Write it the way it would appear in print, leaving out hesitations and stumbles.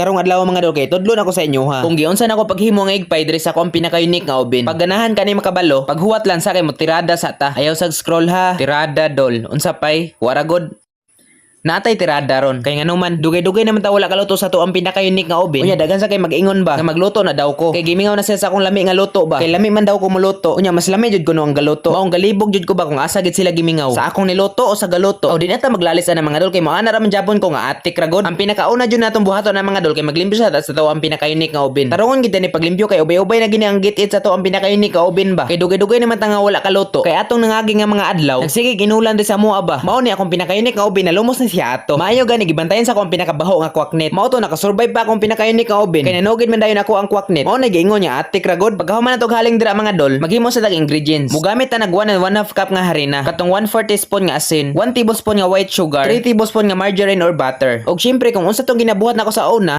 karong adlaw mga dol kay tudlon ako sa inyo ha. Kung giunsa nako paghimo nga egg pie diri sa akong pinaka-unique nga oven. Pag ganahan kani makabalo, paghuwat lang sa kay mo tirada sa ta. Ayaw sag scroll ha. Tirada dol. Unsa pay? Wara god. Natay tirada ron. Kay nganuman, dugay-dugay naman ta wala kaluto sa to ang pinaka-unique nga oven. Unya daghan sa kay mag-ingon ba nga magluto na daw ko. Kay gimingaw na siya sa akong lami nga luto ba. Kay lami man daw ko muluto. Unya mas lami jud ko no ang galuto. Maong galibog jud ko ba kung asa gid sila gimingaw. Sa akong niluto o sa galuto. O di na ta maglalis na mga dol kay mo ana ra man Japon ko nga atik ra god. Ang pinakauna jud natong buhaton na mga dol kay maglimpyo sa to ang pinaka-unique nga oven. Tarongon gid ni paglimpyo kay ubay-ubay na gini ang git-it sa to ang pinaka-unique nga oven ba. Kay dugay-dugay naman ta nga wala kaluto. Kay atong nangagi nga mga adlaw, nagsige ginulan di sa mua ba. Mao ni akong pinaka-unique nga oven na lumos na siya ato. Maayo gani gibantayan sa akong pinakabaho nga kwaknet. Mao to nakasurvive pa akong pinaka-unique nga oven. Kay nanugid man dayon ako ang kwaknet. Mao na giingon niya atik ra god. Pagkahuman natog haling dira mga dol, maghimo sa tag ingredients. Mugamit ta nag 1 and 1/2 cup nga harina, katong 1/4 teaspoon nga asin, 1 tablespoon nga white sugar, 3 tablespoon nga margarine or butter. Og syempre kung unsa tong ginabuhat nako sa una,